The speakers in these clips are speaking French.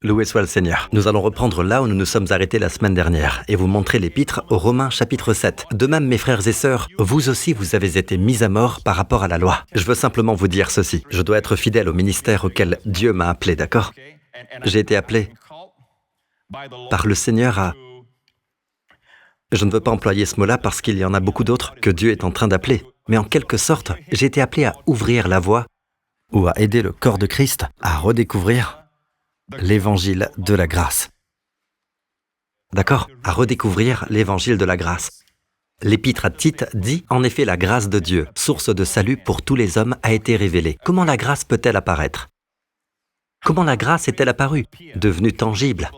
Loué soit le Seigneur. Nous allons reprendre là où nous nous sommes arrêtés la semaine dernière et vous montrer l'épître aux Romains chapitre 7. De même, mes frères et sœurs, vous aussi vous avez été mis à mort par rapport à la loi. Je veux simplement vous dire ceci. Je dois être fidèle au ministère auquel Dieu m'a appelé, d'accord? J'ai été appelé par le Seigneur à... Je ne veux pas employer ce mot-là parce qu'il y en a beaucoup d'autres que Dieu est en train d'appeler. Mais en quelque sorte, j'ai été appelé à ouvrir la voie ou à aider le corps de Christ à redécouvrir l'évangile de la grâce. D'accord? À redécouvrir l'évangile de la grâce. L'épître à Tite dit, en effet, la grâce de Dieu, source de salut pour tous les hommes, a été révélée. Comment la grâce peut-elle apparaître? Comment la grâce est-elle apparue? Devenue tangible,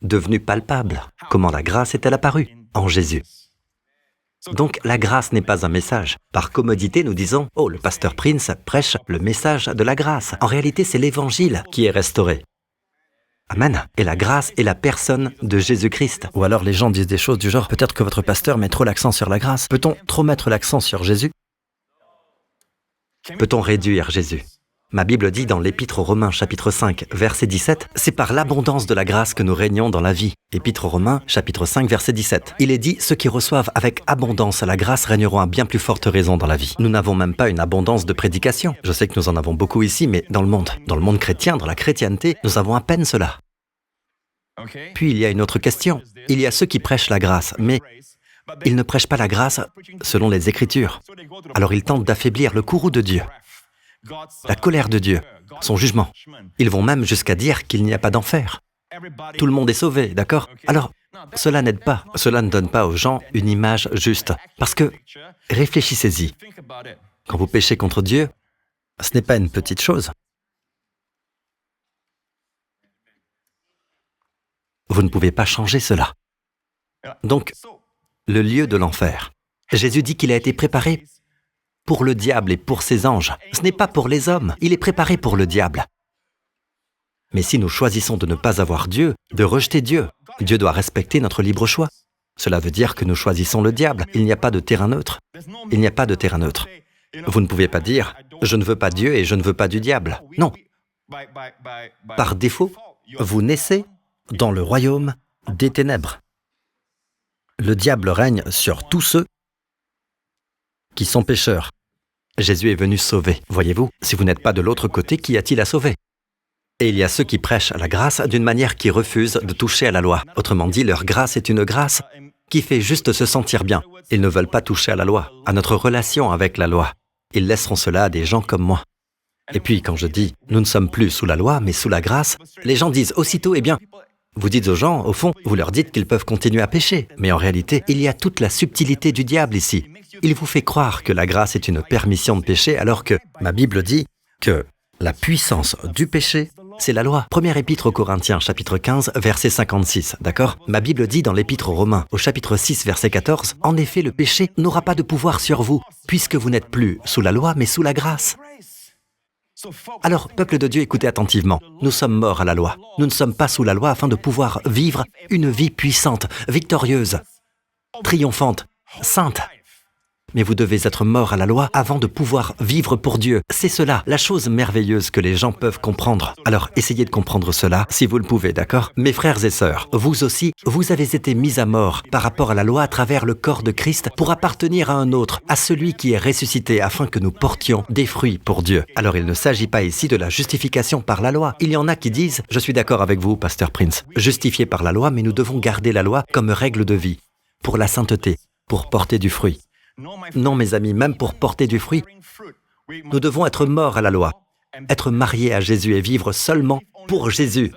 devenue palpable. Comment la grâce est-elle apparue? En Jésus. Donc, la grâce n'est pas un message. Par commodité, nous disons, oh, le pasteur Prince prêche le message de la grâce. En réalité, c'est l'évangile qui est restauré. Amen. Et la grâce est la personne de Jésus-Christ. Ou alors les gens disent des choses du genre, peut-être que votre pasteur met trop l'accent sur la grâce. Peut-on trop mettre l'accent sur Jésus? Peut-on réduire Jésus? Ma Bible dit dans l'Épître aux Romains, chapitre 5, verset 17, « C'est par l'abondance de la grâce que nous régnons dans la vie. » Épître aux Romains, chapitre 5, verset 17. Il est dit, « Ceux qui reçoivent avec abondance la grâce régneront à bien plus forte raison dans la vie. » Nous n'avons même pas une abondance de prédication. Je sais que nous en avons beaucoup ici, mais dans le monde chrétien, dans la chrétienté, nous avons à peine cela. Puis il y a une autre question. Il y a ceux qui prêchent la grâce, mais ils ne prêchent pas la grâce selon les Écritures. Alors ils tentent d'affaiblir le courroux de Dieu, la colère de Dieu, son jugement. Ils vont même jusqu'à dire qu'il n'y a pas d'enfer. Tout le monde est sauvé, d'accord? Alors, cela n'aide pas. Cela ne donne pas aux gens une image juste. Parce que, réfléchissez-y. Quand vous péchez contre Dieu, ce n'est pas une petite chose. Vous ne pouvez pas changer cela. Donc, le lieu de l'enfer. Jésus dit qu'il a été préparé pour le diable et pour ses anges. Ce n'est pas pour les hommes, il est préparé pour le diable. Mais si nous choisissons de ne pas avoir Dieu, de rejeter Dieu, Dieu doit respecter notre libre choix. Cela veut dire que nous choisissons le diable. Il n'y a pas de terrain neutre. Il n'y a pas de terrain neutre. Vous ne pouvez pas dire « je ne veux pas Dieu et je ne veux pas du diable ». Non. Par défaut, vous naissez dans le royaume des ténèbres. Le diable règne sur tous ceux qui sont pécheurs. Jésus est venu sauver. Voyez-vous, si vous n'êtes pas de l'autre côté, qu'y a-t-il à sauver? Et il y a ceux qui prêchent la grâce d'une manière qui refuse de toucher à la loi. Autrement dit, leur grâce est une grâce qui fait juste se sentir bien. Ils ne veulent pas toucher à la loi, à notre relation avec la loi. Ils laisseront cela à des gens comme moi. Et puis, quand je dis « nous ne sommes plus sous la loi, mais sous la grâce », les gens disent aussitôt « eh bien ». Vous dites aux gens, au fond, vous leur dites qu'ils peuvent continuer à pécher. Mais en réalité, il y a toute la subtilité du diable ici. Il vous fait croire que la grâce est une permission de pécher, alors que ma Bible dit que la puissance du péché, c'est la loi. Première épître aux Corinthiens, chapitre 15, verset 56, d'accord? Ma Bible dit dans l'épître aux Romains, au chapitre 6, verset 14, « En effet, le péché n'aura pas de pouvoir sur vous, puisque vous n'êtes plus sous la loi, mais sous la grâce. » Alors, peuple de Dieu, écoutez attentivement. Nous sommes morts à la loi. Nous ne sommes pas sous la loi afin de pouvoir vivre une vie puissante, victorieuse, triomphante, sainte. Mais vous devez être mort à la loi avant de pouvoir vivre pour Dieu. C'est cela, la chose merveilleuse que les gens peuvent comprendre. Alors, essayez de comprendre cela, si vous le pouvez, d'accord? Mes frères et sœurs, vous aussi, vous avez été mis à mort par rapport à la loi à travers le corps de Christ pour appartenir à un autre, à celui qui est ressuscité, afin que nous portions des fruits pour Dieu. Alors, il ne s'agit pas ici de la justification par la loi. Il y en a qui disent, je suis d'accord avec vous, pasteur Prince, justifié par la loi, mais nous devons garder la loi comme règle de vie, pour la sainteté, pour porter du fruit. Non, mes amis, même pour porter du fruit, nous devons être morts à la loi, être mariés à Jésus et vivre seulement pour Jésus.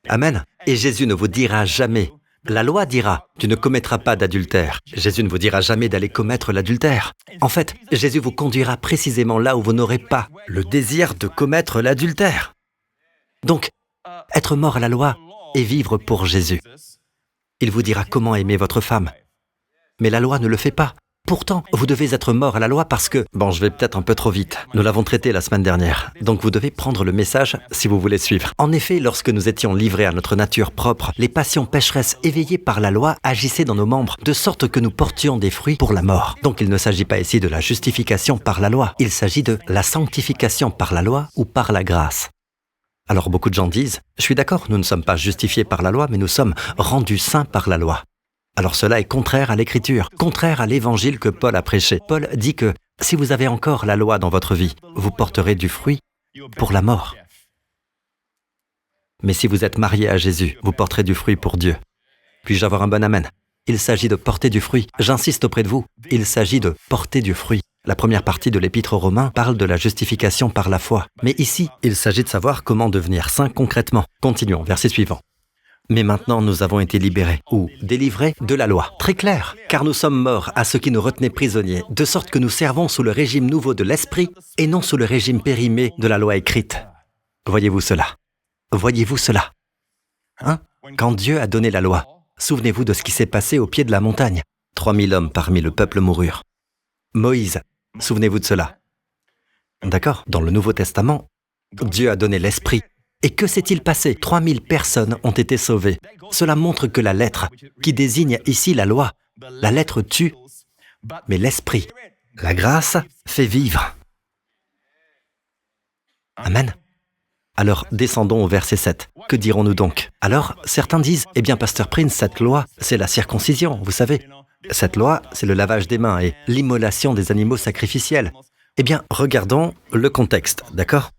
Amen. Et Jésus ne vous dira jamais, la loi dira, tu ne commettras pas d'adultère. Jésus ne vous dira jamais d'aller commettre l'adultère. En fait, Jésus vous conduira précisément là où vous n'aurez pas le désir de commettre l'adultère. Donc, être mort à la loi et vivre pour Jésus. Il vous dira comment aimer votre femme. Mais la loi ne le fait pas. Pourtant, vous devez être mort à la loi parce que... Bon, je vais peut-être un peu trop vite. Nous l'avons traité la semaine dernière. Donc vous devez prendre le message si vous voulez suivre. En effet, lorsque nous étions livrés à notre nature propre, les passions pécheresses éveillées par la loi agissaient dans nos membres, de sorte que nous portions des fruits pour la mort. Donc il ne s'agit pas ici de la justification par la loi. Il s'agit de la sanctification par la loi ou par la grâce. Alors beaucoup de gens disent, je suis d'accord, nous ne sommes pas justifiés par la loi, mais nous sommes rendus saints par la loi. Alors cela est contraire à l'Écriture, contraire à l'Évangile que Paul a prêché. Paul dit que si vous avez encore la loi dans votre vie, vous porterez du fruit pour la mort. Mais si vous êtes marié à Jésus, vous porterez du fruit pour Dieu. Puis-je avoir un bon amen? Il s'agit de porter du fruit. J'insiste auprès de vous, il s'agit de porter du fruit. La première partie de l'Épître aux Romains parle de la justification par la foi. Mais ici, il s'agit de savoir comment devenir saint concrètement. Continuons, verset suivant. Mais maintenant nous avons été libérés, ou délivrés de la loi. Très clair, car nous sommes morts à ce qui nous retenait prisonniers, de sorte que nous servons sous le régime nouveau de l'esprit et non sous le régime périmé de la loi écrite. Voyez-vous cela? Voyez-vous cela? Hein? Quand Dieu a donné la loi, souvenez-vous de ce qui s'est passé au pied de la montagne. 3000 hommes parmi le peuple moururent. Moïse, souvenez-vous de cela. D'accord? Dans le Nouveau Testament, Dieu a donné l'esprit. Et que s'est-il passé? 3000 personnes ont été sauvées. Cela montre que la lettre, qui désigne ici la loi, la lettre tue, mais l'esprit, la grâce, fait vivre. Amen. Alors, descendons au verset 7. Que dirons-nous donc? Alors, certains disent, eh bien, Pasteur Prince, cette loi, c'est la circoncision, vous savez. Cette loi, c'est le lavage des mains et l'immolation des animaux sacrificiels. Eh bien, regardons le contexte, d'accord?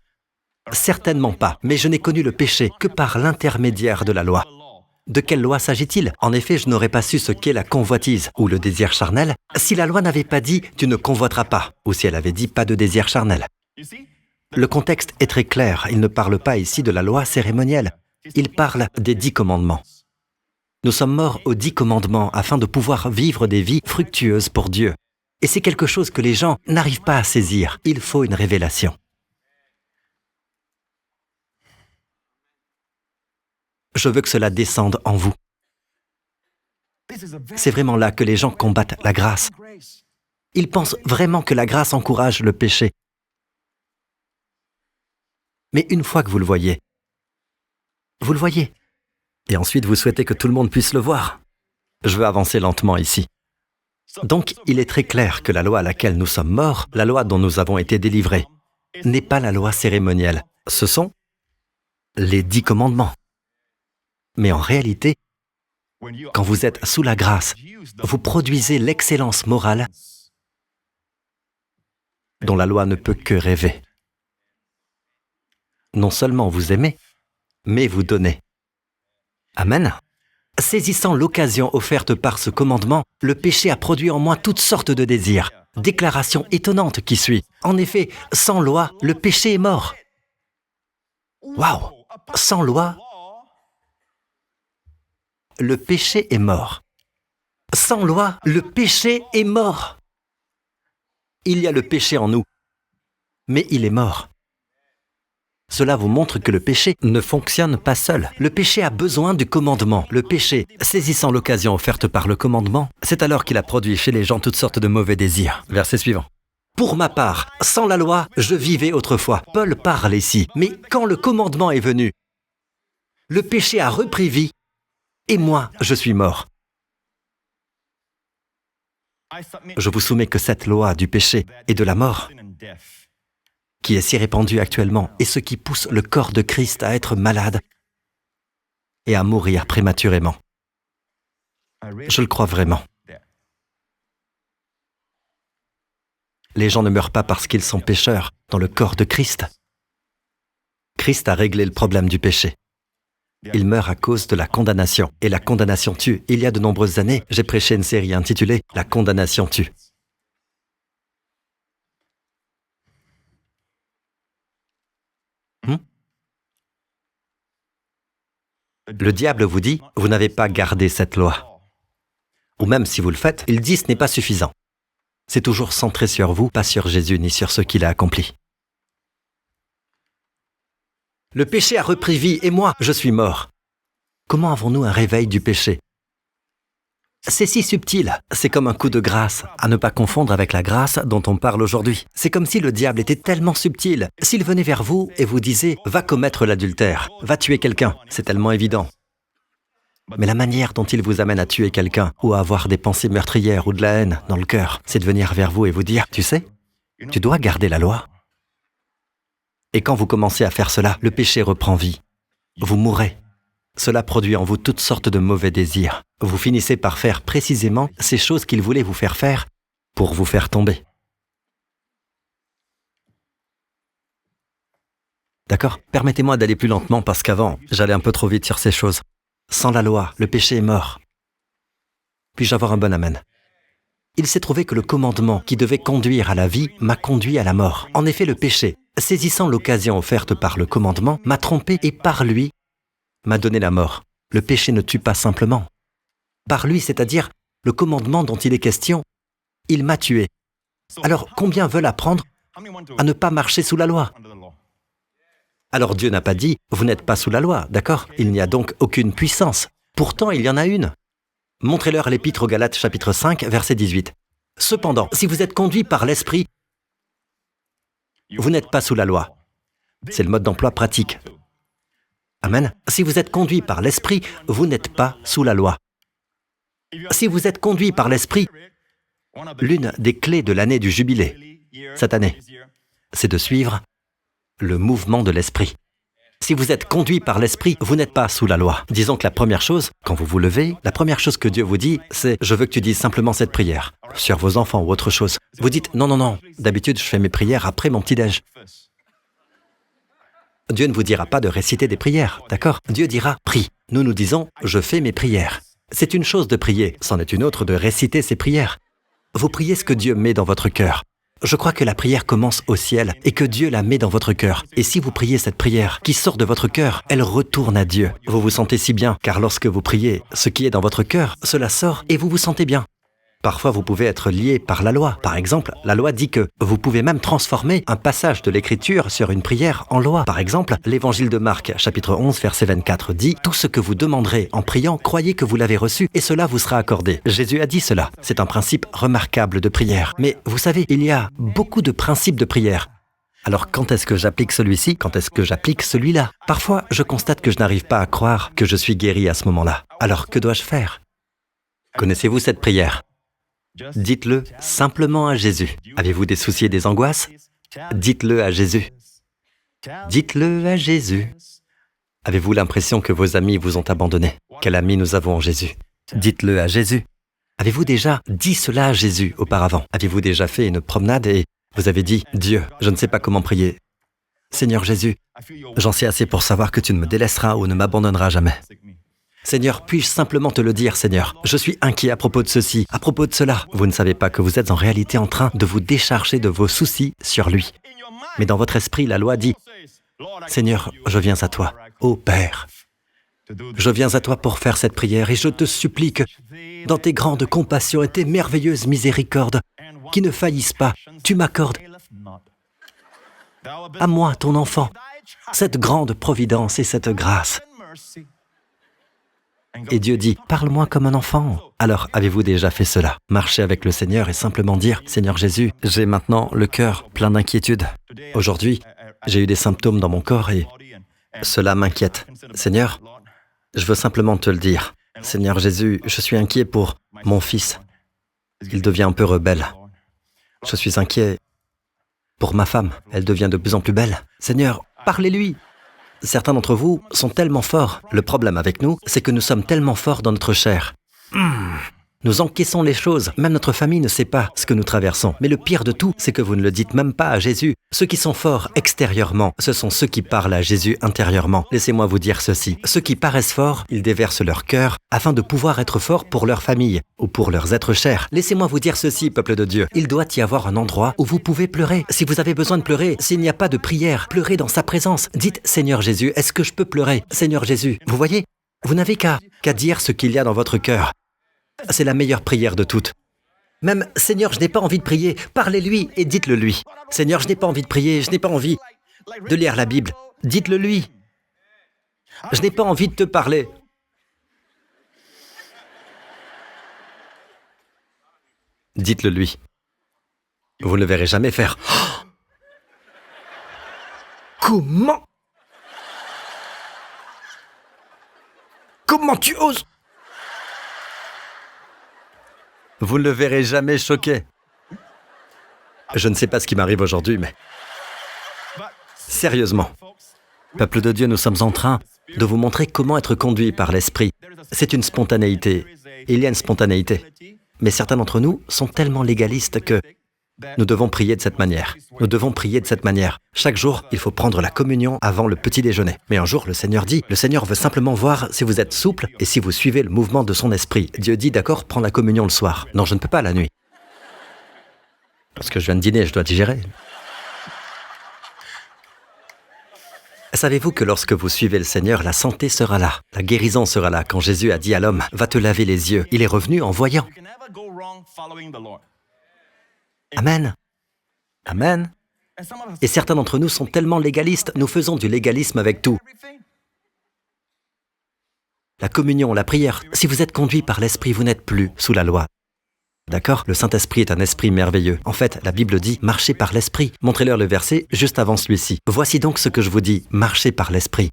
Certainement pas, mais je n'ai connu le péché que par l'intermédiaire de la loi. De quelle loi s'agit-il? En effet, je n'aurais pas su ce qu'est la convoitise ou le désir charnel si la loi n'avait pas dit « tu ne convoiteras pas » ou si elle avait dit « pas de désir charnel ». Le contexte est très clair, il ne parle pas ici de la loi cérémonielle, il parle des 10 commandements. Nous sommes morts aux 10 commandements afin de pouvoir vivre des vies fructueuses pour Dieu. Et c'est quelque chose que les gens n'arrivent pas à saisir, il faut une révélation. Je veux que cela descende en vous. C'est vraiment là que les gens combattent la grâce. Ils pensent vraiment que la grâce encourage le péché. Mais une fois que vous le voyez, et ensuite vous souhaitez que tout le monde puisse le voir. Je veux avancer lentement ici. Donc, il est très clair que la loi à laquelle nous sommes morts, la loi dont nous avons été délivrés, n'est pas la loi cérémonielle. Ce sont les 10 commandements. Mais en réalité, quand vous êtes sous la grâce, vous produisez l'excellence morale dont la loi ne peut que rêver. Non seulement vous aimez, mais vous donnez. Amen. Saisissant l'occasion offerte par ce commandement, le péché a produit en moi toutes sortes de désirs. Déclaration étonnante qui suit. En effet, sans loi, le péché est mort. Waouh! Sans loi, le péché est mort. Sans loi, le péché est mort. Il y a le péché en nous, mais il est mort. Cela vous montre que le péché ne fonctionne pas seul. Le péché a besoin du commandement. Le péché, saisissant l'occasion offerte par le commandement, c'est alors qu'il a produit chez les gens toutes sortes de mauvais désirs. Verset suivant. Pour ma part, sans la loi, je vivais autrefois. Paul parle ici. Mais quand le commandement est venu, le péché a repris vie. Et moi, je suis mort. Je vous soumets que cette loi du péché et de la mort, qui est si répandue actuellement, est ce qui pousse le corps de Christ à être malade et à mourir prématurément. Je le crois vraiment. Les gens ne meurent pas parce qu'ils sont pécheurs dans le corps de Christ. Christ a réglé le problème du péché. Il meurt à cause de la condamnation. Et la condamnation tue. Il y a de nombreuses années, j'ai prêché une série intitulée « La condamnation tue ». Le diable vous dit « Vous n'avez pas gardé cette loi ». Ou même si vous le faites, il dit « Ce n'est pas suffisant ». C'est toujours centré sur vous, pas sur Jésus ni sur ce qu'il a accompli. Le péché a repris vie et moi, je suis mort. Comment avons-nous un réveil du péché? C'est si subtil, c'est comme un coup de grâce, à ne pas confondre avec la grâce dont on parle aujourd'hui. C'est comme si le diable était tellement subtil. S'il venait vers vous et vous disait « Va commettre l'adultère, va tuer quelqu'un », c'est tellement évident. Mais la manière dont il vous amène à tuer quelqu'un ou à avoir des pensées meurtrières ou de la haine dans le cœur, c'est de venir vers vous et vous dire « Tu sais, tu dois garder la loi. Et quand vous commencez à faire cela, le péché reprend vie. Vous mourrez. Cela produit en vous toutes sortes de mauvais désirs. Vous finissez par faire précisément ces choses qu'il voulait vous faire pour vous faire tomber. D'accord? Permettez-moi d'aller plus lentement parce qu'avant, j'allais un peu trop vite sur ces choses. Sans la loi, le péché est mort. Puis-je avoir un bon amen? Il s'est trouvé que le commandement qui devait conduire à la vie m'a conduit à la mort. En effet, le péché, saisissant l'occasion offerte par le commandement, m'a trompé et par lui, m'a donné la mort. Le péché ne tue pas simplement. Par lui, c'est-à-dire le commandement dont il est question, il m'a tué. Alors, combien veulent apprendre à ne pas marcher sous la loi? Alors Dieu n'a pas dit « vous n'êtes pas sous la loi », d'accord? Il n'y a donc aucune puissance. Pourtant, il y en a une. Montrez-leur l'Épître aux Galates, chapitre 5, verset 18. Cependant, si vous êtes conduits par l'Esprit, vous n'êtes pas sous la loi. C'est le mode d'emploi pratique. Amen. Si vous êtes conduits par l'Esprit, vous n'êtes pas sous la loi. Si vous êtes conduits par l'Esprit, l'une des clés de l'année du jubilé, cette année, c'est de suivre le mouvement de l'Esprit. Si vous êtes conduit par l'Esprit, vous n'êtes pas sous la loi. Disons que la première chose, quand vous vous levez, la première chose que Dieu vous dit, c'est « je veux que tu dises simplement cette prière » sur vos enfants ou autre chose. Vous dites « non, non, non, d'habitude je fais mes prières après mon petit-déj ». Dieu ne vous dira pas de réciter des prières, d'accord? Dieu dira « prie ». Nous disons « je fais mes prières ». C'est une chose de prier, c'en est une autre de réciter ses prières. Vous priez ce que Dieu met dans votre cœur. Je crois que la prière commence au ciel et que Dieu la met dans votre cœur. Et si vous priez cette prière qui sort de votre cœur, elle retourne à Dieu. Vous vous sentez si bien, car lorsque vous priez, ce qui est dans votre cœur, cela sort et vous vous sentez bien. Parfois, vous pouvez être lié par la loi. Par exemple, la loi dit que vous pouvez même transformer un passage de l'Écriture sur une prière en loi. Par exemple, l'Évangile de Marc, chapitre 11, verset 24, dit « Tout ce que vous demanderez en priant, croyez que vous l'avez reçu, et cela vous sera accordé. » Jésus a dit cela. C'est un principe remarquable de prière. Mais vous savez, il y a beaucoup de principes de prière. Alors quand est-ce que j'applique celui-ci? Quand est-ce que j'applique celui-là? Parfois, je constate que je n'arrive pas à croire que je suis guéri à ce moment-là. Alors que dois-je faire? Connaissez-vous cette prière? Dites-le simplement à Jésus. Avez-vous des soucis et des angoisses? Dites-le à Jésus. Dites-le à Jésus. Avez-vous l'impression que vos amis vous ont abandonné? Quel ami nous avons en Jésus? Dites-le à Jésus. Avez-vous déjà dit cela à Jésus auparavant? Avez-vous déjà fait une promenade et vous avez dit « Dieu, je ne sais pas comment prier. Seigneur Jésus, j'en sais assez pour savoir que tu ne me délaisseras ou ne m'abandonneras jamais. Seigneur, puis-je simplement te le dire, Seigneur? Je suis inquiet à propos de ceci, à propos de cela. Vous ne savez pas que vous êtes en réalité en train de vous décharger de vos soucis sur lui. Mais dans votre esprit, la loi dit « Seigneur, je viens à toi, ô Père. Je viens à toi pour faire cette prière et je te supplie que, dans tes grandes compassions et tes merveilleuses miséricordes, qui ne faillissent pas, tu m'accordes à moi, ton enfant, cette grande providence et cette grâce. » Et Dieu dit, parle-moi comme un enfant. Alors, avez-vous déjà fait cela? Marcher avec le Seigneur et simplement dire, Seigneur Jésus, j'ai maintenant le cœur plein d'inquiétude. Aujourd'hui, j'ai eu des symptômes dans mon corps et cela m'inquiète. Seigneur, je veux simplement te le dire. Seigneur Jésus, je suis inquiet pour mon fils. Il devient un peu rebelle. Je suis inquiet pour ma femme. Elle devient de plus en plus belle. Seigneur, parlez-lui. Certains d'entre vous sont tellement forts. Le problème avec nous, c'est que nous sommes tellement forts dans notre chair. Nous encaissons les choses. Même notre famille ne sait pas ce que nous traversons. Mais le pire de tout, c'est que vous ne le dites même pas à Jésus. Ceux qui sont forts extérieurement, ce sont ceux qui parlent à Jésus intérieurement. Laissez-moi vous dire ceci. Ceux qui paraissent forts, ils déversent leur cœur afin de pouvoir être forts pour leur famille ou pour leurs êtres chers. Laissez-moi vous dire ceci, peuple de Dieu. Il doit y avoir un endroit où vous pouvez pleurer. Si vous avez besoin de pleurer, s'il n'y a pas de prière, pleurez dans sa présence. Dites, Seigneur Jésus, est-ce que je peux pleurer? Seigneur Jésus, vous voyez, vous n'avez qu'à dire ce qu'il y a dans votre cœur. C'est la meilleure prière de toutes. Même, Seigneur, je n'ai pas envie de prier, parlez-lui et dites-le lui. Seigneur, je n'ai pas envie de prier, je n'ai pas envie de lire la Bible, dites-le lui. Je n'ai pas envie de te parler. Dites-le lui. Vous ne le verrez jamais faire. Oh! Comment? Comment tu oses? Vous ne le verrez jamais choqué. Je ne sais pas ce qui m'arrive aujourd'hui, mais Sérieusement, peuple de Dieu, nous sommes en train de vous montrer comment être conduit par l'Esprit. C'est une spontanéité. Il y a une spontanéité. Mais certains d'entre nous sont tellement légalistes que nous devons prier de cette manière. Nous devons prier de cette manière. Chaque jour, il faut prendre la communion avant le petit déjeuner. Mais un jour, le Seigneur dit, le Seigneur veut simplement voir si vous êtes souple et si vous suivez le mouvement de son esprit. Dieu dit, d'accord, prends la communion le soir. Non, je ne peux pas la nuit. Parce que je viens de dîner, je dois digérer. Savez-vous que lorsque vous suivez le Seigneur, la santé sera là, la guérison sera là. Quand Jésus a dit à l'homme, va te laver les yeux, il est revenu en voyant. Amen. Amen. Et certains d'entre nous sont tellement légalistes, nous faisons du légalisme avec tout. La communion, la prière, si vous êtes conduit par l'Esprit, vous n'êtes plus sous la loi. D'accord? Le Saint-Esprit est un esprit merveilleux. En fait, la Bible dit « marchez par l'Esprit ». Montrez-leur le verset juste avant celui-ci. « Voici donc ce que je vous dis, marchez par l'Esprit.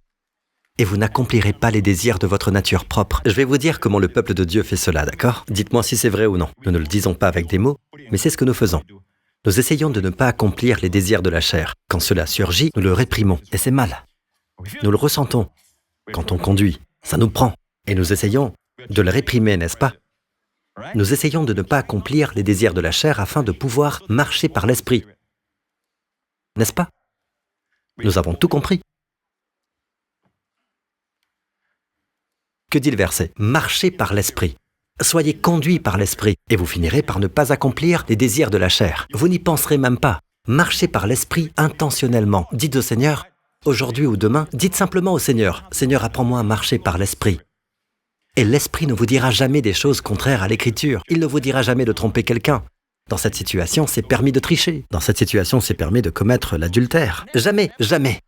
Et vous n'accomplirez pas les désirs de votre nature propre. » Je vais vous dire comment le peuple de Dieu fait cela, d'accord? Dites-moi si c'est vrai ou non. Nous ne le disons pas avec des mots, mais c'est ce que nous faisons. Nous essayons de ne pas accomplir les désirs de la chair. Quand cela surgit, nous le réprimons. Et c'est mal. Nous le ressentons. Quand on conduit, ça nous prend. Et nous essayons de le réprimer, n'est-ce pas? Nous essayons de ne pas accomplir les désirs de la chair afin de pouvoir marcher par l'Esprit. N'est-ce pas? Nous avons tout compris. Que dit le verset? Marchez par l'Esprit. Soyez conduits par l'Esprit, et vous finirez par ne pas accomplir les désirs de la chair. Vous n'y penserez même pas. Marchez par l'Esprit intentionnellement. Dites au Seigneur, aujourd'hui ou demain, dites simplement au Seigneur, « Seigneur, apprends-moi à marcher par l'Esprit. » Et l'Esprit ne vous dira jamais des choses contraires à l'Écriture. Il ne vous dira jamais de tromper quelqu'un. Dans cette situation, c'est permis de tricher. Dans cette situation, c'est permis de commettre l'adultère. Jamais, jamais.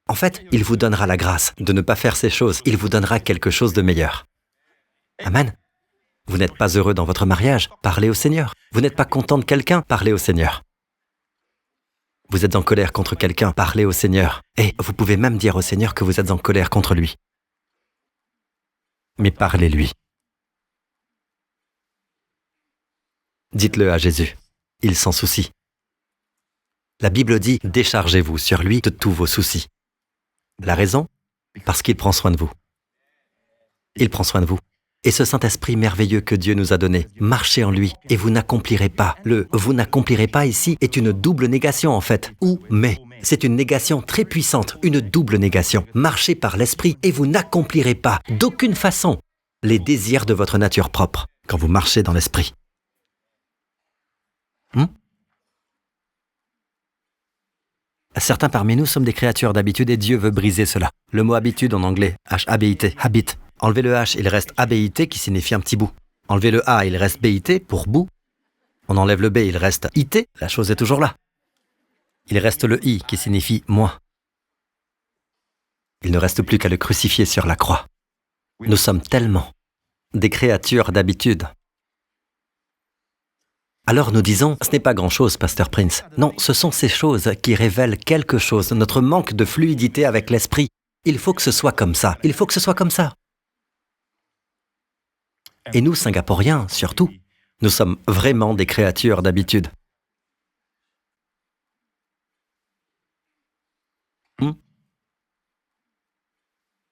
En fait, il vous donnera la grâce de ne pas faire ces choses. Il vous donnera quelque chose de meilleur. Amen. Vous n'êtes pas heureux dans votre mariage? Parlez au Seigneur. Vous n'êtes pas content de quelqu'un? Parlez au Seigneur. Vous êtes en colère contre quelqu'un? Parlez au Seigneur. Et vous pouvez même dire au Seigneur que vous êtes en colère contre lui. Mais parlez-lui. Dites-le à Jésus. Il s'en soucie. La Bible dit « Déchargez-vous sur lui de tous vos soucis ». La raison? Parce qu'il prend soin de vous. Il prend soin de vous. Et ce Saint-Esprit merveilleux que Dieu nous a donné, marchez en lui et vous n'accomplirez pas. Le « vous n'accomplirez pas » ici est une double négation en fait. Ou « mais ». C'est une négation très puissante, une double négation. Marchez par l'Esprit et vous n'accomplirez pas, d'aucune façon, les désirs de votre nature propre quand vous marchez dans l'Esprit. Certains parmi nous sommes des créatures d'habitude et Dieu veut briser cela. Le mot habitude en anglais, H-A-B-I-T, habit. Enlevez le H, il reste A-B-I-T qui signifie un petit bout. Enlevez le A, il reste B-I-T pour bout. On enlève le B, il reste I-T, la chose est toujours là. Il reste le I qui signifie « moi ». Il ne reste plus qu'à le crucifier sur la croix. Nous sommes tellement des créatures d'habitude. Alors nous disons, ce n'est pas grand-chose, Pasteur Prince. Non, ce sont ces choses qui révèlent quelque chose, notre manque de fluidité avec l'esprit. Il faut que ce soit comme ça, il faut que ce soit comme ça. Et nous, Singapouriens, surtout, nous sommes vraiment des créatures d'habitude.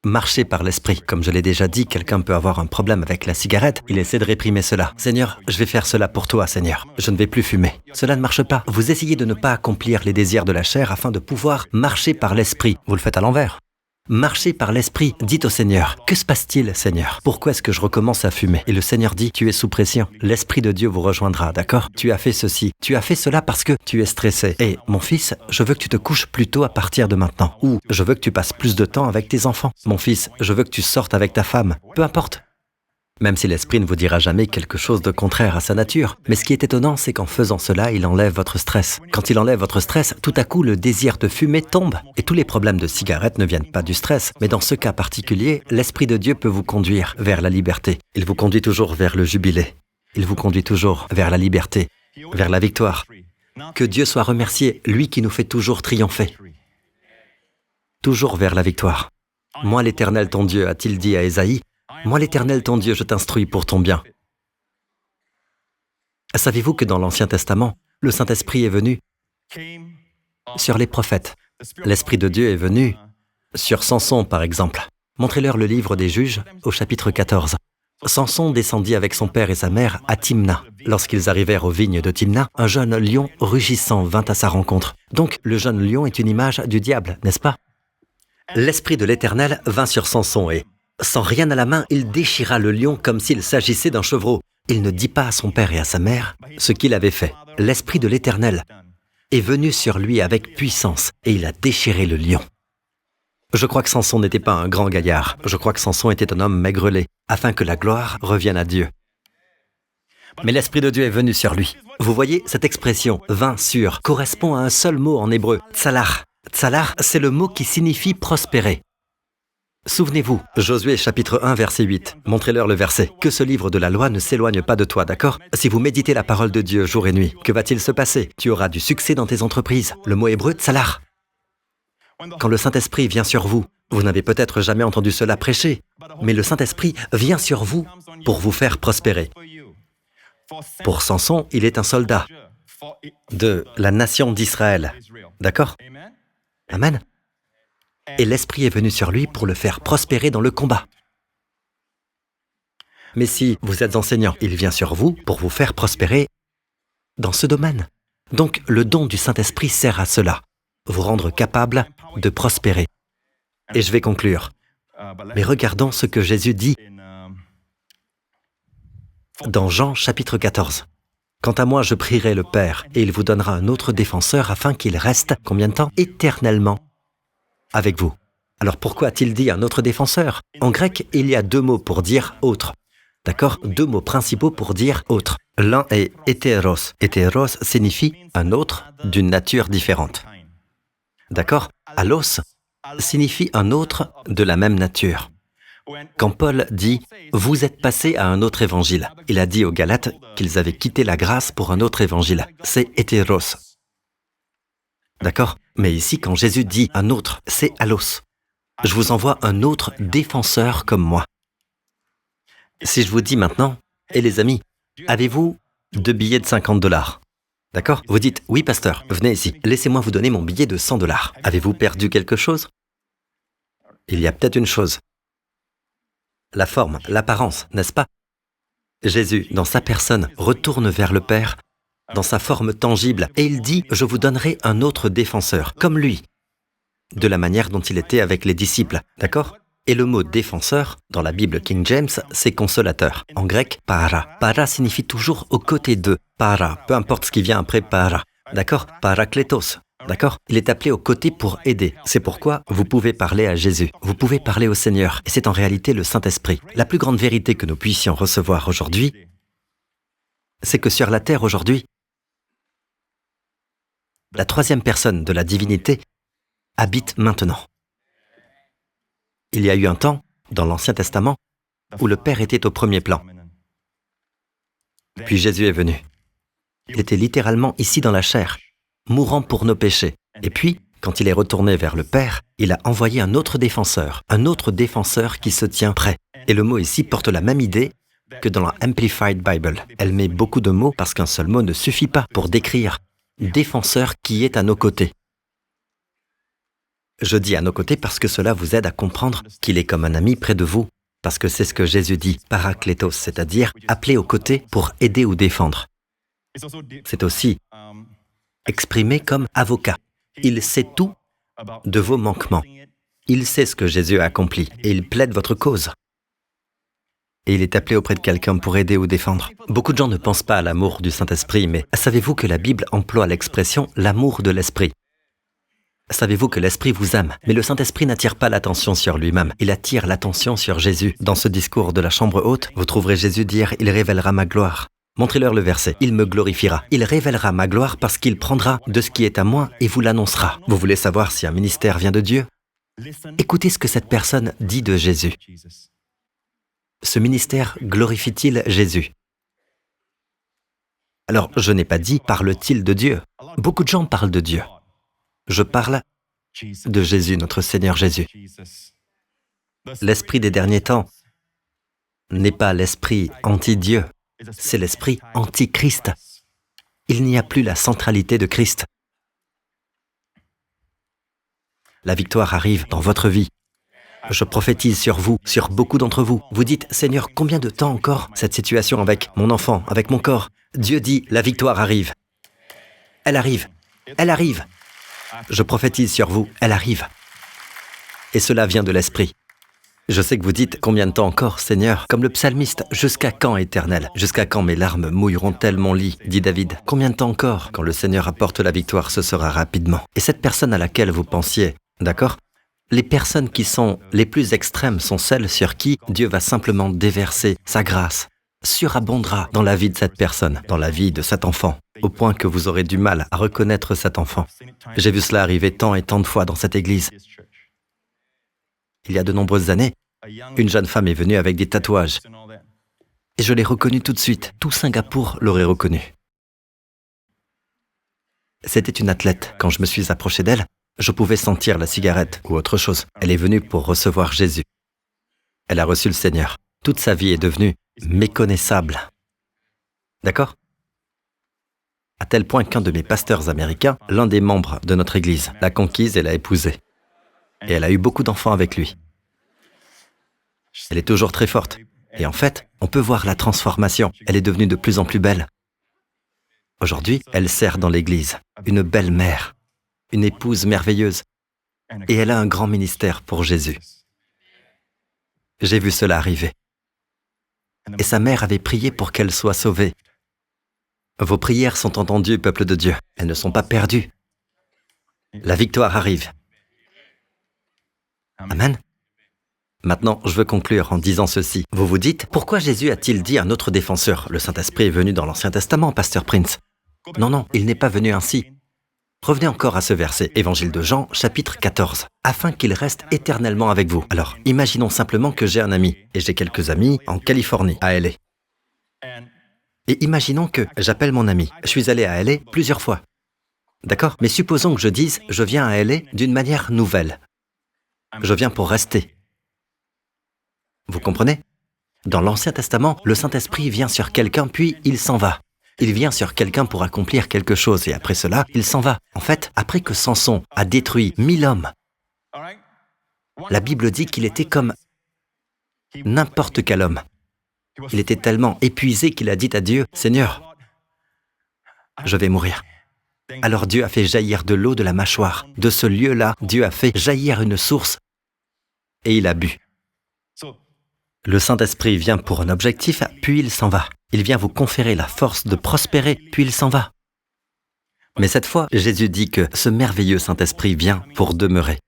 Marcher par l'esprit. Comme je l'ai déjà dit, quelqu'un peut avoir un problème avec la cigarette. Il essaie de réprimer cela. Seigneur, je vais faire cela pour toi, Seigneur. Je ne vais plus fumer. Cela ne marche pas. Vous essayez de ne pas accomplir les désirs de la chair afin de pouvoir marcher par l'esprit. Vous le faites à l'envers. Marchez par l'esprit. Dites au Seigneur, que se passe-t-il, Seigneur? Pourquoi est-ce que je recommence à fumer? Et le Seigneur dit, tu es sous pression. L'Esprit de Dieu vous rejoindra, d'accord? Tu as fait ceci. Tu as fait cela parce que tu es stressé. Et mon fils, je veux que tu te couches plus tôt à partir de maintenant. Ou je veux que tu passes plus de temps avec tes enfants. Mon fils, je veux que tu sortes avec ta femme. Peu importe. Même si l'Esprit ne vous dira jamais quelque chose de contraire à sa nature. Mais ce qui est étonnant, c'est qu'en faisant cela, il enlève votre stress. Quand il enlève votre stress, tout à coup, le désir de fumer tombe. Et tous les problèmes de cigarette ne viennent pas du stress. Mais dans ce cas particulier, l'Esprit de Dieu peut vous conduire vers la liberté. Il vous conduit toujours vers le jubilé. Il vous conduit toujours vers la liberté, vers la victoire. Que Dieu soit remercié, lui qui nous fait toujours triompher. Toujours vers la victoire. Moi, l'Éternel ton Dieu, a-t-il dit à Ésaïe, moi, l'Éternel, ton Dieu, je t'instruis pour ton bien. Savez-vous que dans l'Ancien Testament, le Saint-Esprit est venu sur les prophètes. L'Esprit de Dieu est venu sur Samson, par exemple. Montrez-leur le livre des Juges, au chapitre 14. Samson descendit avec son père et sa mère à Timna. Lorsqu'ils arrivèrent aux vignes de Timna, un jeune lion rugissant vint à sa rencontre. Donc, le jeune lion est une image du diable, n'est-ce pas? L'Esprit de l'Éternel vint sur Samson et, sans rien à la main, il déchira le lion comme s'il s'agissait d'un chevreau. Il ne dit pas à son père et à sa mère ce qu'il avait fait. L'Esprit de l'Éternel est venu sur lui avec puissance et il a déchiré le lion. Je crois que Samson n'était pas un grand gaillard. Je crois que Samson était un homme maigrelet, afin que la gloire revienne à Dieu. Mais l'Esprit de Dieu est venu sur lui. Vous voyez, cette expression « vint sur » correspond à un seul mot en hébreu, « tsalar ». Tsalar, c'est le mot qui signifie « prospérer ». Souvenez-vous, Josué chapitre 1, verset 8. Montrez-leur le verset. Que ce livre de la loi ne s'éloigne pas de toi, d'accord? Si vous méditez la parole de Dieu jour et nuit, que va-t-il se passer? Tu auras du succès dans tes entreprises. Le mot hébreu, tsalar. Quand le Saint-Esprit vient sur vous, vous n'avez peut-être jamais entendu cela prêcher, mais le Saint-Esprit vient sur vous pour vous faire prospérer. Pour Samson, il est un soldat de la nation d'Israël. D'accord? Amen. Et l'Esprit est venu sur lui pour le faire prospérer dans le combat. Mais si vous êtes enseignant, il vient sur vous pour vous faire prospérer dans ce domaine. Donc, le don du Saint-Esprit sert à cela, vous rendre capable de prospérer. Et je vais conclure. Mais regardons ce que Jésus dit dans Jean chapitre 14. « Quant à moi, je prierai le Père, et il vous donnera un autre défenseur afin qu'il reste, combien de temps? Éternellement avec vous. » Alors pourquoi a-t-il dit un autre défenseur? En grec, il y a deux mots pour dire « autre ». D'accord? Deux mots principaux pour dire « autre ». L'un est « hétéros ». « Hétéros » signifie « un autre d'une nature différente ». D'accord? « Allos » signifie « un autre de la même nature ». Quand Paul dit « vous êtes passés à un autre évangile », il a dit aux Galates qu'ils avaient quitté la grâce pour un autre évangile. C'est « hétéros ». D'accord? Mais ici, quand Jésus dit « un autre », c'est « allos ». Je vous envoie un autre défenseur comme moi. Si je vous dis maintenant, « Et les amis, avez-vous 2 billets de $50 ?» D'accord? Vous dites, « Oui, pasteur, venez ici, laissez-moi vous donner mon billet de $100. » Avez-vous perdu quelque chose? Il y a peut-être une chose. La forme, l'apparence, n'est-ce pas? Jésus, dans sa personne, retourne vers le Père, dans sa forme tangible, et il dit, « Je vous donnerai un autre défenseur, comme lui. » De la manière dont il était avec les disciples, d'accord? Et le mot « défenseur » dans la Bible King James, c'est « consolateur ». En grec, « para ». « Para » signifie toujours « aux côtés de ». « Para », peu importe ce qui vient après « para ». D'accord? « Parakletos ». D'accord? Il est appelé aux côtés pour aider. C'est pourquoi vous pouvez parler à Jésus. Vous pouvez parler au Seigneur. Et c'est en réalité le Saint-Esprit. La plus grande vérité que nous puissions recevoir aujourd'hui, c'est que sur la terre aujourd'hui, la troisième personne de la divinité habite maintenant. Il y a eu un temps, dans l'Ancien Testament, où le Père était au premier plan. Puis Jésus est venu. Il était littéralement ici dans la chair, mourant pour nos péchés. Et puis, quand il est retourné vers le Père, il a envoyé un autre défenseur qui se tient prêt. Et le mot ici porte la même idée que dans la Amplified Bible. Elle met beaucoup de mots parce qu'un seul mot ne suffit pas pour décrire défenseur qui est à nos côtés. Je dis à nos côtés parce que cela vous aide à comprendre qu'il est comme un ami près de vous, parce que c'est ce que Jésus dit, parakletos, c'est-à-dire appelé aux côtés pour aider ou défendre. C'est aussi exprimé comme avocat. Il sait tout de vos manquements. Il sait ce que Jésus a accompli et il plaide votre cause. Et il est appelé auprès de quelqu'un pour aider ou défendre. Beaucoup de gens ne pensent pas à l'amour du Saint-Esprit, mais savez-vous que la Bible emploie l'expression « l'amour de l'Esprit » ? Savez-vous que l'Esprit vous aime, mais le Saint-Esprit n'attire pas l'attention sur lui-même, il attire l'attention sur Jésus. Dans ce discours de la chambre haute, vous trouverez Jésus dire « Il révélera ma gloire ». Montrez-leur le verset. Il me glorifiera. Il révélera ma gloire parce qu'il prendra de ce qui est à moi et vous l'annoncera. Vous voulez savoir si un ministère vient de Dieu? Écoutez ce que cette personne dit de Jésus. Ce ministère glorifie-t-il Jésus? Alors, je n'ai pas dit « parle-t-il de Dieu ?» Beaucoup de gens parlent de Dieu. Je parle de Jésus, notre Seigneur Jésus. L'esprit des derniers temps n'est pas l'esprit anti-Dieu. C'est l'esprit anti-Christ. Il n'y a plus la centralité de Christ. La victoire arrive dans votre vie. Je prophétise sur vous, sur beaucoup d'entre vous. Vous dites, Seigneur, combien de temps encore cette situation avec mon enfant, avec mon corps? Dieu dit, la victoire arrive. Elle arrive. Elle arrive. Je prophétise sur vous, elle arrive. Et cela vient de l'Esprit. Je sais que vous dites, combien de temps encore, Seigneur? Comme le psalmiste, jusqu'à quand, Éternel? Jusqu'à quand mes larmes mouilleront-elles mon lit? Dit David. Combien de temps encore? Quand le Seigneur apporte la victoire, ce sera rapidement. Et cette personne à laquelle vous pensiez, d'accord? Les personnes qui sont les plus extrêmes sont celles sur qui Dieu va simplement déverser sa grâce, surabondera dans la vie de cette personne, dans la vie de cet enfant, au point que vous aurez du mal à reconnaître cet enfant. J'ai vu cela arriver tant et tant de fois dans cette église. Il y a de nombreuses années, une jeune femme est venue avec des tatouages. Et je l'ai reconnue tout de suite. Tout Singapour l'aurait reconnue. C'était une athlète. Quand je me suis approché d'elle, je pouvais sentir la cigarette ou autre chose. Elle est venue pour recevoir Jésus. Elle a reçu le Seigneur. Toute sa vie est devenue méconnaissable. D'accord? À tel point qu'un de mes pasteurs américains, l'un des membres de notre église, l'a conquise et l'a épousée. Et elle a eu beaucoup d'enfants avec lui. Elle est toujours très forte. Et en fait, on peut voir la transformation. Elle est devenue de plus en plus belle. Aujourd'hui, elle sert dans l'église. Une belle mère. Une épouse merveilleuse. Et elle a un grand ministère pour Jésus. J'ai vu cela arriver. Et sa mère avait prié pour qu'elle soit sauvée. Vos prières sont entendues, peuple de Dieu. Elles ne sont pas perdues. La victoire arrive. Amen. Maintenant, je veux conclure en disant ceci. Vous vous dites, pourquoi Jésus a-t-il dit à notre défenseur, le Saint-Esprit est venu dans l'Ancien Testament, Pasteur Prince? Non, il n'est pas venu ainsi. Revenez encore à ce verset, Évangile de Jean, chapitre 14, afin qu'il reste éternellement avec vous. Alors, imaginons simplement que j'ai un ami, et j'ai quelques amis en Californie, à LA. Et imaginons que j'appelle mon ami. Je suis allé à LA plusieurs fois. D'accord? Mais supposons que je dise, je viens à LA d'une manière nouvelle. Je viens pour rester. Vous comprenez? Dans l'Ancien Testament, le Saint-Esprit vient sur quelqu'un, puis il s'en va. Il vient sur quelqu'un pour accomplir quelque chose, et après cela, il s'en va. En fait, après que Samson a détruit 1000 hommes, la Bible dit qu'il était comme n'importe quel homme. Il était tellement épuisé qu'il a dit à Dieu, « Seigneur, je vais mourir. » Alors Dieu a fait jaillir de l'eau de la mâchoire. De ce lieu-là, Dieu a fait jaillir une source, et il a bu. Le Saint-Esprit vient pour un objectif, puis il s'en va. Il vient vous conférer la force de prospérer, puis il s'en va. Mais cette fois, Jésus dit que ce merveilleux Saint-Esprit vient pour demeurer.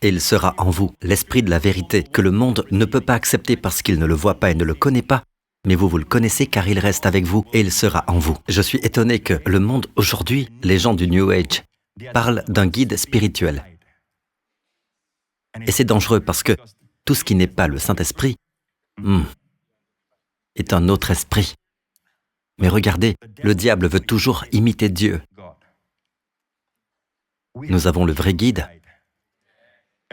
Et il sera en vous, l'Esprit de la vérité, que le monde ne peut pas accepter parce qu'il ne le voit pas et ne le connaît pas, mais vous le connaissez car il reste avec vous et il sera en vous. Je suis étonné que le monde aujourd'hui, les gens du New Age, parlent d'un guide spirituel. Et c'est dangereux parce que tout ce qui n'est pas le Saint-Esprit est un autre esprit. Mais regardez, le diable veut toujours imiter Dieu. Nous avons le vrai guide,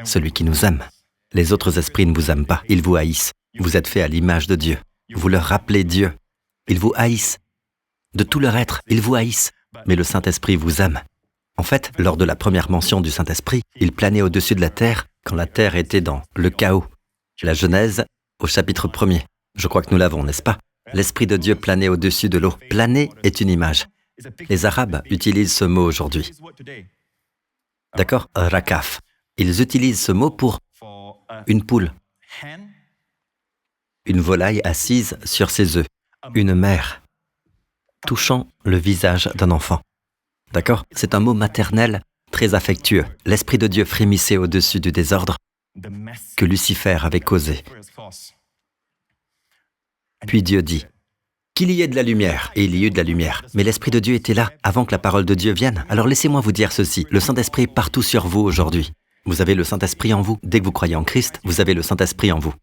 celui qui nous aime. Les autres esprits ne vous aiment pas, ils vous haïssent. Vous êtes fait à l'image de Dieu. Vous leur rappelez Dieu. Ils vous haïssent. De tout leur être, ils vous haïssent. Mais le Saint-Esprit vous aime. En fait, lors de la première mention du Saint-Esprit, il planait au-dessus de la terre quand la terre était dans le chaos. La Genèse, au chapitre 1er. Je crois que nous l'avons, n'est-ce pas? L'Esprit de Dieu planait au-dessus de l'eau. Planer est une image. Les Arabes utilisent ce mot aujourd'hui. D'accord? Rakaf. Ils utilisent ce mot pour une poule, une volaille assise sur ses œufs, une mère touchant le visage d'un enfant. D'accord? C'est un mot maternel très affectueux. L'Esprit de Dieu frémissait au-dessus du désordre que Lucifer avait causé. Puis Dieu dit, qu'il y ait de la lumière, et il y eut de la lumière. Mais l'Esprit de Dieu était là avant que la parole de Dieu vienne. Alors laissez-moi vous dire ceci, le Saint-Esprit est partout sur vous aujourd'hui. Vous avez le Saint-Esprit en vous. Dès que vous croyez en Christ, vous avez le Saint-Esprit en vous.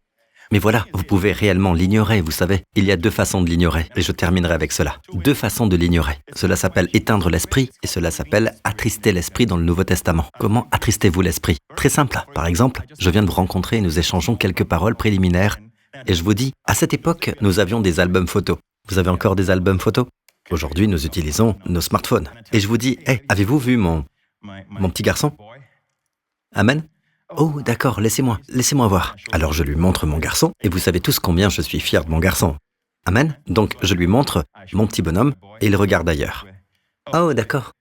Mais voilà, vous pouvez réellement l'ignorer, vous savez. Il y a deux façons de l'ignorer, et je terminerai avec cela. Deux façons de l'ignorer. Cela s'appelle éteindre l'esprit, et cela s'appelle attrister l'esprit dans le Nouveau Testament. Comment attristez-vous l'esprit? Très simple. Par exemple, je viens de vous rencontrer et nous échangeons quelques paroles préliminaires, et je vous dis, à cette époque, nous avions des albums photos. Vous avez encore des albums photos? Aujourd'hui, nous utilisons nos smartphones. Et je vous dis, hey, avez-vous vu mon petit garçon? Amen. Oh, d'accord, laissez-moi voir. Alors je lui montre mon garçon, et vous savez tous combien je suis fier de mon garçon. Amen. Donc je lui montre mon petit bonhomme, et il regarde ailleurs. Oh, d'accord.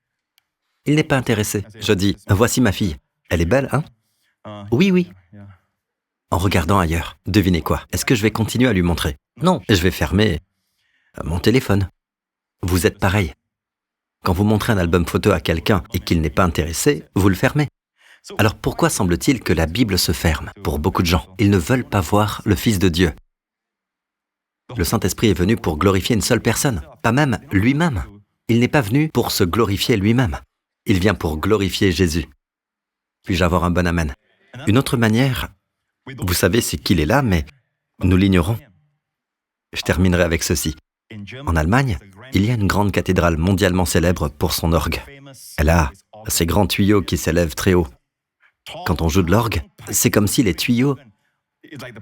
Il n'est pas intéressé. Je dis, voici ma fille. Elle est belle, hein? Oui, oui. En regardant ailleurs, devinez quoi? Est-ce que je vais continuer à lui montrer? Non, je vais fermer mon téléphone. Vous êtes pareil. Quand vous montrez un album photo à quelqu'un et qu'il n'est pas intéressé, vous le fermez. Alors pourquoi semble-t-il que la Bible se ferme pour beaucoup de gens? Ils ne veulent pas voir le Fils de Dieu. Le Saint-Esprit est venu pour glorifier une seule personne, pas même lui-même. Il n'est pas venu pour se glorifier lui-même. Il vient pour glorifier Jésus. Puis-je avoir un bon amen? Une autre manière, vous savez, c'est qu'il est là, mais nous l'ignorons. Je terminerai avec ceci. En Allemagne, il y a une grande cathédrale mondialement célèbre pour son orgue. Elle a ces grands tuyaux qui s'élèvent très haut. Quand on joue de l'orgue, c'est comme si les tuyaux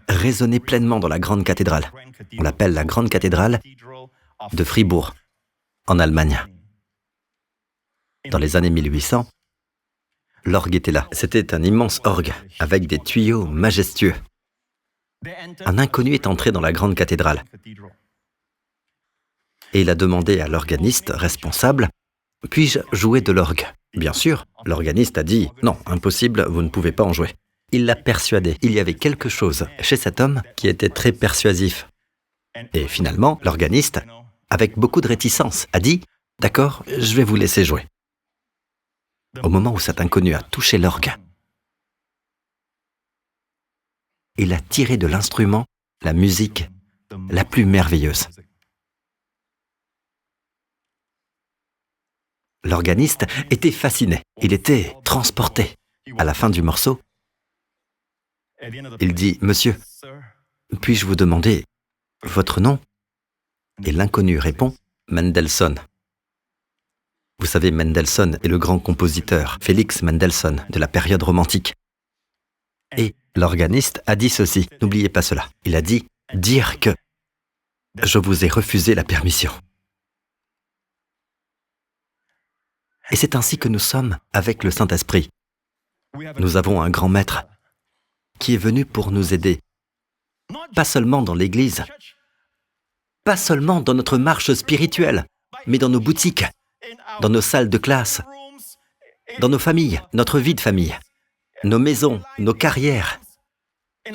résonnaient pleinement dans la grande cathédrale. On l'appelle la grande cathédrale de Fribourg, en Allemagne. Dans les années 1800, l'orgue était là. C'était un immense orgue, avec des tuyaux majestueux. Un inconnu est entré dans la grande cathédrale. Et il a demandé à l'organiste responsable, « Puis-je jouer de l'orgue ?» Bien sûr, l'organiste a dit, « Non, impossible, vous ne pouvez pas en jouer. » Il l'a persuadé. Il y avait quelque chose chez cet homme qui était très persuasif. Et finalement, l'organiste, avec beaucoup de réticence, a dit, « D'accord, je vais vous laisser jouer. » Au moment où cet inconnu a touché l'orgue, il a tiré de l'instrument la musique la plus merveilleuse. L'organiste était fasciné, il était transporté. À la fin du morceau, il dit, « Monsieur, puis-je vous demander votre nom ?» Et l'inconnu répond, « Mendelssohn. » Vous savez, Mendelssohn est le grand compositeur, Félix Mendelssohn, de la période romantique. Et l'organiste a dit ceci, n'oubliez pas cela. Il a dit, « Dire que je vous ai refusé la permission. » Et c'est ainsi que nous sommes avec le Saint-Esprit. Nous avons un grand maître qui est venu pour nous aider, pas seulement dans l'Église, pas seulement dans notre marche spirituelle, mais dans nos boutiques, dans nos salles de classe, dans nos familles, notre vie de famille, nos maisons, nos carrières,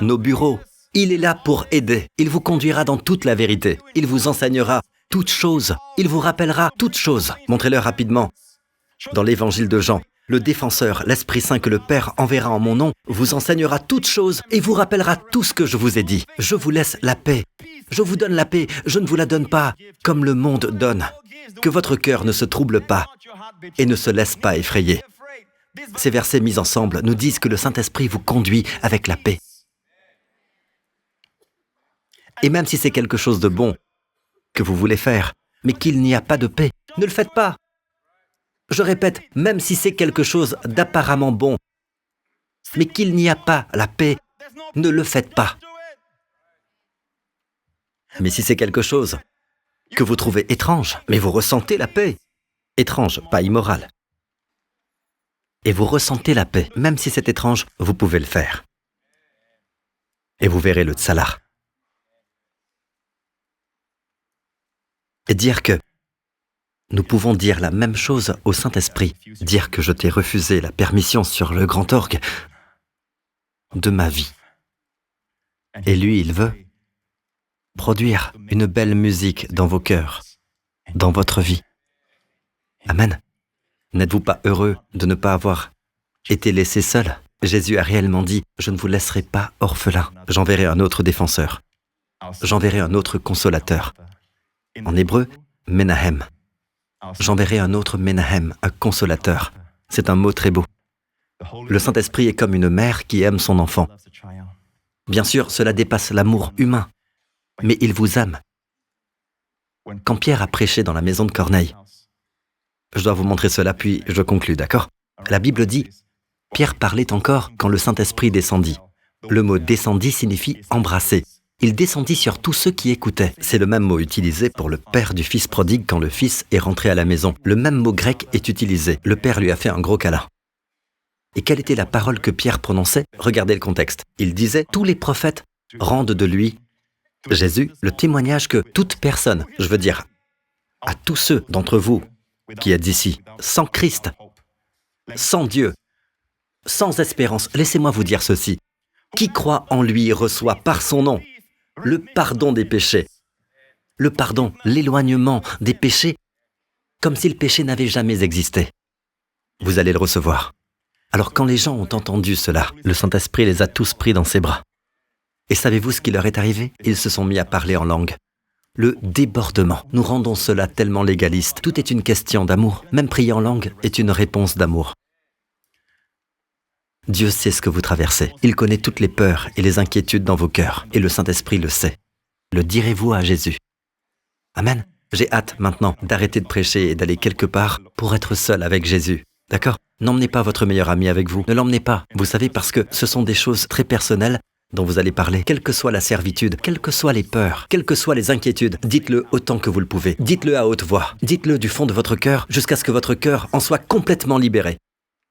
nos bureaux. Il est là pour aider. Il vous conduira dans toute la vérité. Il vous enseignera toutes choses. Il vous rappellera toutes choses. Montrez-leur rapidement. Dans l'évangile de Jean, le défenseur, l'Esprit Saint que le Père enverra en mon nom, vous enseignera toutes choses et vous rappellera tout ce que je vous ai dit. Je vous laisse la paix. Je vous donne la paix. Je ne vous la donne pas comme le monde donne. Que votre cœur ne se trouble pas et ne se laisse pas effrayer. Ces versets mis ensemble nous disent que le Saint-Esprit vous conduit avec la paix. Et même si c'est quelque chose de bon que vous voulez faire, mais qu'il n'y a pas de paix, ne le faites pas. Je répète, même si c'est quelque chose d'apparemment bon, mais qu'il n'y a pas la paix, ne le faites pas. Mais si c'est quelque chose que vous trouvez étrange, mais vous ressentez la paix, étrange, pas immoral, et vous ressentez la paix, même si c'est étrange, vous pouvez le faire. Et vous verrez le tsalar. Et dire que nous pouvons dire la même chose au Saint-Esprit, dire que je t'ai refusé la permission sur le grand orgue de ma vie. Et lui, il veut produire une belle musique dans vos cœurs, dans votre vie. Amen. N'êtes-vous pas heureux de ne pas avoir été laissé seul? Jésus a réellement dit, « Je ne vous laisserai pas orphelin. J'enverrai un autre défenseur. J'enverrai un autre consolateur. » En hébreu, Menahem. J'enverrai un autre Menahem, un consolateur. C'est un mot très beau. Le Saint-Esprit est comme une mère qui aime son enfant. Bien sûr, cela dépasse l'amour humain, mais il vous aime. Quand Pierre a prêché dans la maison de Corneille, je dois vous montrer cela, puis je conclus, d'accord? La Bible dit, Pierre parlait encore quand le Saint-Esprit descendit. Le mot « descendit » signifie « embrasser ». Il descendit sur tous ceux qui écoutaient. C'est le même mot utilisé pour le père du fils prodigue quand le fils est rentré à la maison. Le même mot grec est utilisé. Le père lui a fait un gros câlin. Et quelle était la parole que Pierre prononçait? Regardez le contexte. Il disait, tous les prophètes rendent de lui, Jésus, le témoignage que toute personne, je veux dire, à tous ceux d'entre vous qui êtes ici, sans Christ, sans Dieu, sans espérance, laissez-moi vous dire ceci. Qui croit en lui reçoit par son nom le pardon des péchés. Le pardon, l'éloignement des péchés, comme si le péché n'avait jamais existé. Vous allez le recevoir. Alors quand les gens ont entendu cela, le Saint-Esprit les a tous pris dans ses bras. Et savez-vous ce qui leur est arrivé? Ils se sont mis à parler en langue. Le débordement. Nous rendons cela tellement légaliste. Tout est une question d'amour. Même prier en langue est une réponse d'amour. Dieu sait ce que vous traversez. Il connaît toutes les peurs et les inquiétudes dans vos cœurs. Et le Saint-Esprit le sait. Le direz-vous à Jésus? Amen. J'ai hâte maintenant d'arrêter de prêcher et d'aller quelque part pour être seul avec Jésus. D'accord? N'emmenez pas votre meilleur ami avec vous. Ne l'emmenez pas. Vous savez, parce que ce sont des choses très personnelles dont vous allez parler. Quelle que soit la servitude, quelles que soient les peurs, quelles que soient les inquiétudes, dites-le autant que vous le pouvez. Dites-le à haute voix. Dites-le du fond de votre cœur jusqu'à ce que votre cœur en soit complètement libéré.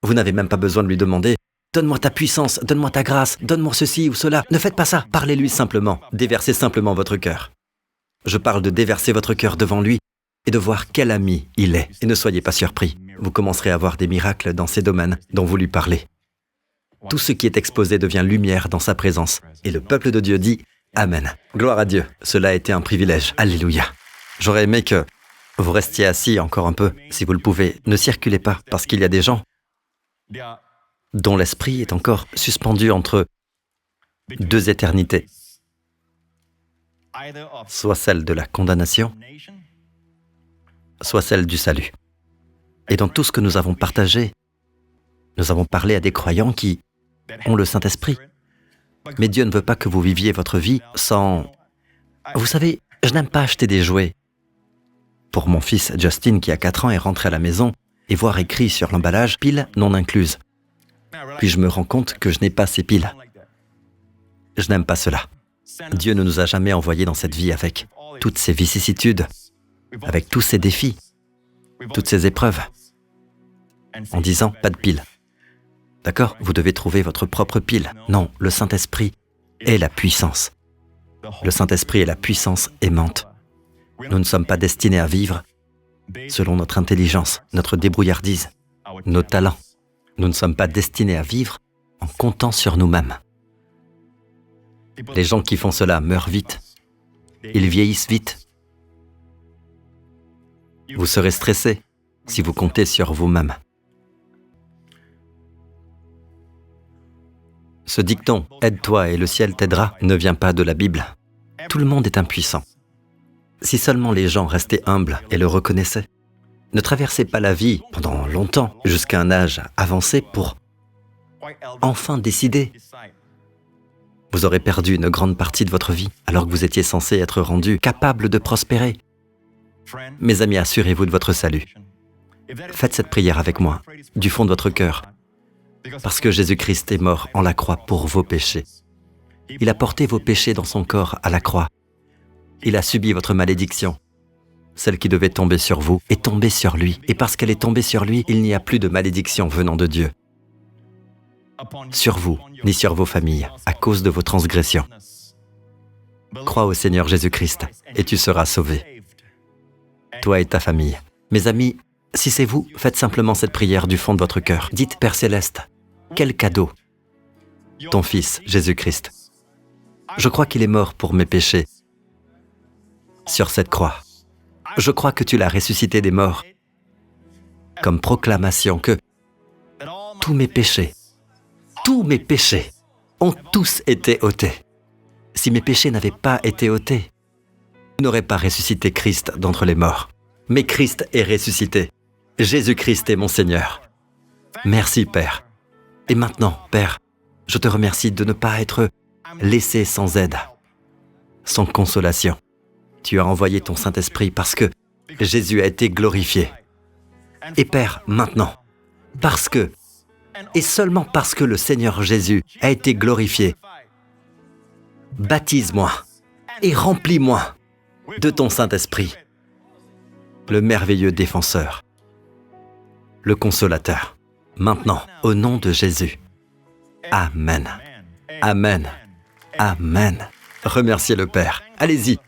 Vous n'avez même pas besoin de lui demander « Donne-moi ta puissance, donne-moi ta grâce, donne-moi ceci ou cela ». Ne faites pas ça. Parlez-lui simplement. Déversez simplement votre cœur. Je parle de déverser votre cœur devant lui et de voir quel ami il est. Et ne soyez pas surpris. Vous commencerez à voir des miracles dans ces domaines dont vous lui parlez. Tout ce qui est exposé devient lumière dans sa présence. Et le peuple de Dieu dit « Amen ». Gloire à Dieu. Cela a été un privilège. Alléluia. J'aurais aimé que vous restiez assis encore un peu, si vous le pouvez. Ne circulez pas, parce qu'il y a des gens dont l'esprit est encore suspendu entre deux éternités. Soit celle de la condamnation, soit celle du salut. Et dans tout ce que nous avons partagé, nous avons parlé à des croyants qui ont le Saint-Esprit. Mais Dieu ne veut pas que vous viviez votre vie sans... Vous savez, je n'aime pas acheter des jouets. Pour mon fils Justin, qui a 4 ans, est rentré à la maison et voir écrit sur l'emballage « piles non incluses ». Puis je me rends compte que je n'ai pas ces piles. Je n'aime pas cela. Dieu ne nous a jamais envoyés dans cette vie avec toutes ces vicissitudes, avec tous ces défis, toutes ces épreuves, en disant « pas de piles ». D'accord? Vous devez trouver votre propre pile. Non, le Saint-Esprit est la puissance. Le Saint-Esprit est la puissance aimante. Nous ne sommes pas destinés à vivre selon notre intelligence, notre débrouillardise, nos talents. Nous ne sommes pas destinés à vivre en comptant sur nous-mêmes. Les gens qui font cela meurent vite. Ils vieillissent vite. Vous serez stressé si vous comptez sur vous-même. Ce dicton « aide-toi et le ciel t'aidera » ne vient pas de la Bible. Tout le monde est impuissant. Si seulement les gens restaient humbles et le reconnaissaient, ne traversez pas la vie pendant longtemps, jusqu'à un âge avancé pour enfin décider. Vous aurez perdu une grande partie de votre vie alors que vous étiez censé être rendu capable de prospérer. Mes amis, assurez-vous de votre salut. Faites cette prière avec moi, du fond de votre cœur, parce que Jésus-Christ est mort en la croix pour vos péchés. Il a porté vos péchés dans son corps à la croix. Il a subi votre malédiction. Celle qui devait tomber sur vous est tombée sur lui. Et parce qu'elle est tombée sur lui, il n'y a plus de malédiction venant de Dieu. Sur vous, ni sur vos familles, à cause de vos transgressions. Crois au Seigneur Jésus-Christ et tu seras sauvé. Toi et ta famille. Mes amis, si c'est vous, faites simplement cette prière du fond de votre cœur. Dites, Père Céleste, quel cadeau, ton Fils, Jésus-Christ. Je crois qu'il est mort pour mes péchés sur cette croix. Je crois que tu l'as ressuscité des morts comme proclamation que tous mes péchés ont tous été ôtés. Si mes péchés n'avaient pas été ôtés, tu n'aurais pas ressuscité Christ d'entre les morts. Mais Christ est ressuscité. Jésus-Christ est mon Seigneur. Merci, Père. Et maintenant, Père, je te remercie de ne pas être laissé sans aide, sans consolation. Tu as envoyé ton Saint-Esprit parce que Jésus a été glorifié. Et Père, maintenant, parce que, et seulement parce que le Seigneur Jésus a été glorifié, baptise-moi et remplis-moi de ton Saint-Esprit, le merveilleux défenseur, le consolateur. maintenant, au nom de Jésus. Amen. Amen. Amen. Remerciez le Père. Allez-y.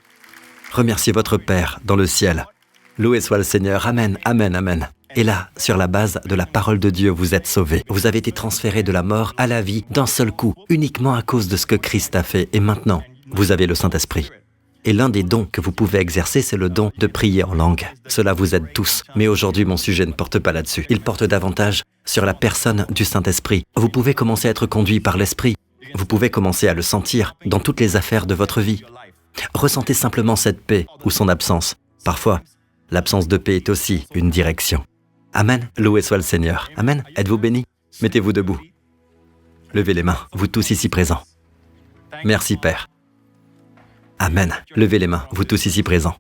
Remerciez votre Père dans le ciel. Loué soit le Seigneur. Amen, amen, amen. Et là, sur la base de la parole de Dieu, vous êtes sauvés. Vous avez été transférés de la mort à la vie d'un seul coup, uniquement à cause de ce que Christ a fait. Et maintenant, vous avez le Saint-Esprit. Et l'un des dons que vous pouvez exercer, c'est le don de prier en langue. Cela vous aide tous. Mais aujourd'hui, mon sujet ne porte pas là-dessus. Il porte davantage sur la personne du Saint-Esprit. Vous pouvez commencer à être conduit par l'Esprit. Vous pouvez commencer à le sentir dans toutes les affaires de votre vie. Ressentez simplement cette paix ou son absence. Parfois, l'absence de paix est aussi une direction. Amen. Loué soit le Seigneur. Amen. Êtes-vous bénis? Mettez-vous debout. Levez les mains, vous tous ici présents. Merci, Père. Amen. Levez les mains, vous tous ici présents.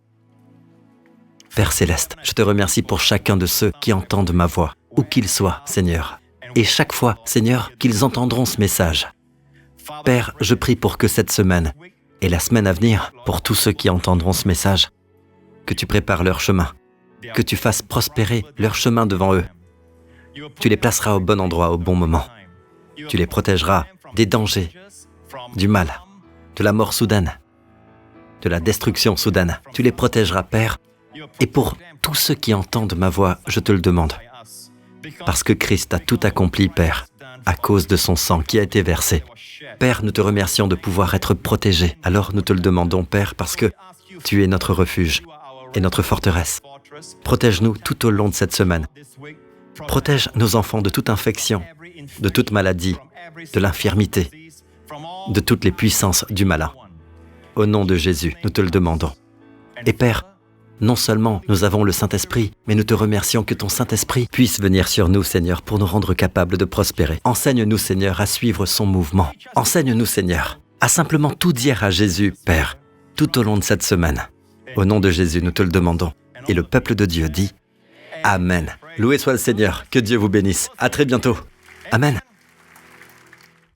Père Céleste, je te remercie pour chacun de ceux qui entendent ma voix, où qu'ils soient, Seigneur. Et chaque fois, Seigneur, qu'ils entendront ce message. Père, je prie pour que cette semaine et la semaine à venir, pour tous ceux qui entendront ce message, que tu prépares leur chemin, que tu fasses prospérer leur chemin devant eux. Tu les placeras au bon endroit, au bon moment. Tu les protégeras des dangers, du mal, de la mort soudaine, de la destruction soudaine. Tu les protégeras, Père. Et pour tous ceux qui entendent ma voix, je te le demande. Parce que Christ a tout accompli, Père, à cause de son sang qui a été versé. Père, nous te remercions de pouvoir être protégés. Alors nous te le demandons, Père, parce que tu es notre refuge et notre forteresse. Protège-nous tout au long de cette semaine. Protège nos enfants de toute infection, de toute maladie, de l'infirmité, de toutes les puissances du malin. Au nom de Jésus, nous te le demandons. Et Père, non seulement nous avons le Saint-Esprit, mais nous te remercions que ton Saint-Esprit puisse venir sur nous, Seigneur, pour nous rendre capables de prospérer. Enseigne-nous, Seigneur, à suivre son mouvement. Enseigne-nous, Seigneur, à simplement tout dire à Jésus, Père, tout au long de cette semaine. Au nom de Jésus, nous te le demandons. Et le peuple de Dieu dit Amen. Loué soit le Seigneur, que Dieu vous bénisse. À très bientôt. Amen.